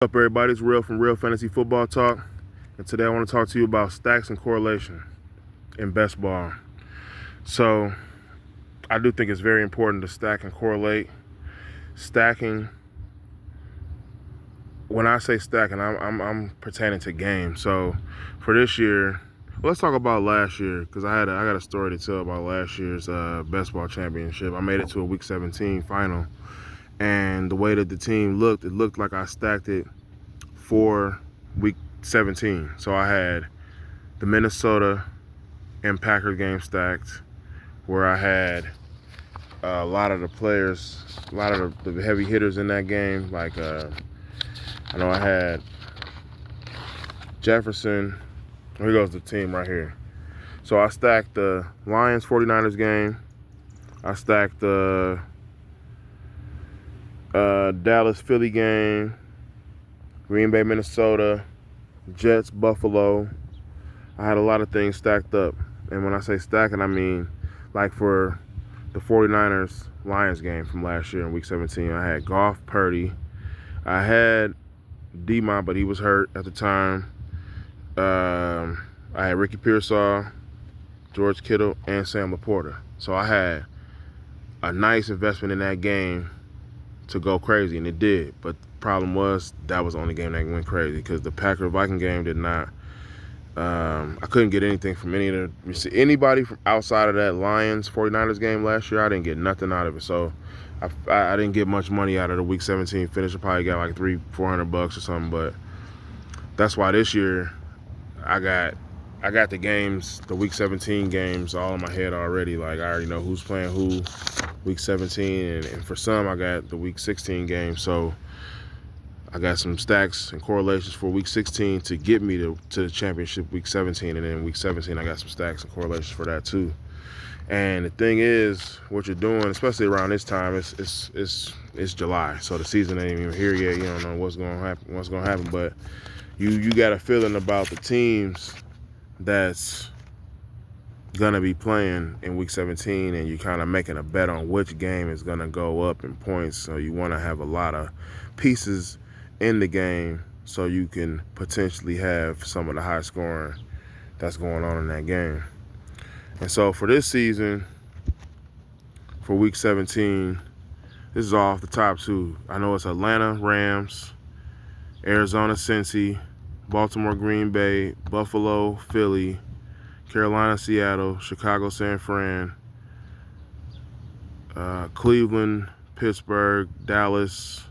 What's up, everybody? It's Real from Real Fantasy Football Talk, and today I want to talk to you about stacks and correlation in best ball. So, I do think it's very important to stack and correlate. Stacking, when I say stacking, I'm pertaining to games. So, for this year, well, let's talk about last year because I got a story to tell about last year's best ball championship. I made it to a Week 17 final, and the way that the team looked, it looked like I stacked it for Week 17. So I had the Minnesota and Packers game stacked, where I had a lot of the players, a lot of the heavy hitters in that game. Like I know I had Jefferson. Here goes the team right here. So I stacked the Lions 49ers game. I stacked the Dallas Philly game, Green Bay Minnesota, Jets Buffalo. I had a lot of things stacked up. And when I say stacking, I mean like for the 49ers Lions game from last year in Week 17, I had Goff, Purdy. I had D-Mont, but he was hurt at the time. I had Ricky Pearsall, George Kittle, and Sam Laporta. So I had a nice investment in that game to go crazy, and it did. But the problem was that was the only game that went crazy because the Packer-Viking game did not. I couldn't get anything from anybody from outside of that Lions 49ers game last year. I didn't get nothing out of it, so I didn't get much money out of the Week 17 finish. I probably got like $400 or something. But that's why this year I got the games, the Week 17 games, all in my head already. Like I already know who's playing who Week 17, and for some I got the Week 16 game. So I got some stacks and correlations for Week 16 to get me to the championship Week 17, and then Week 17 I got some stacks and correlations for that too. And the thing is, what you're doing, especially around this time, it's July, so the season ain't even here yet. You don't know what's gonna happen, but you got a feeling about the teams that's gonna be playing in Week 17, and you're kind of making a bet on which game is gonna go up in points. So you want to have a lot of pieces in the game so you can potentially have some of the high scoring that's going on in that game. And so for this season, for Week 17, this is off the top two. I know it's Atlanta Rams, Arizona Cincy, Baltimore Green Bay, Buffalo Philly, Carolina Seattle, Chicago San Fran, Cleveland Pittsburgh, Dallas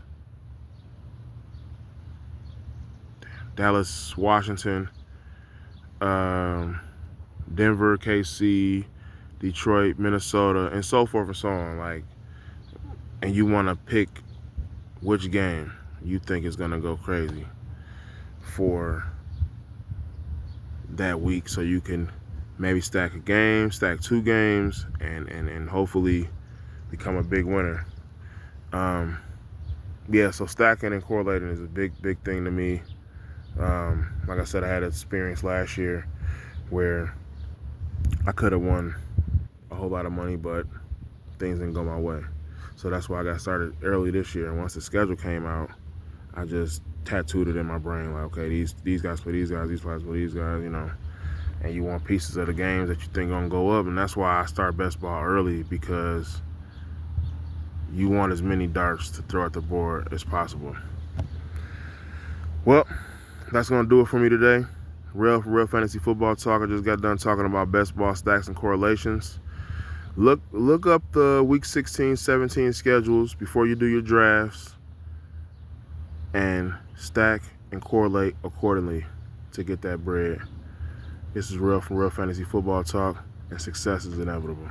Washington, Denver KC, Detroit Minnesota, and so forth and so on. Like, and you want to pick which game you think is gonna go crazy for that week, so you can maybe stack a game, stack two games, and hopefully become a big winner. Yeah, so stacking and correlating is a big thing to me. Like I said, I had an experience last year where I could have won a whole lot of money, but things didn't go my way. So that's why I got started early this year. And once the schedule came out, I just tattooed it in my brain, like, okay, these guys play these guys, these guys play these guys, you know. And you want pieces of the games that you think gonna go up, and that's why I start best ball early, because you want as many darts to throw at the board as possible. Well, that's gonna do it for me today. Real Fantasy Football Talk. I just got done talking about best ball stacks and correlations. Look up the Week 16, 17 schedules before you do your drafts, and stack and correlate accordingly to get that bread. This is Real from Real Fantasy Football Talk, and success is inevitable.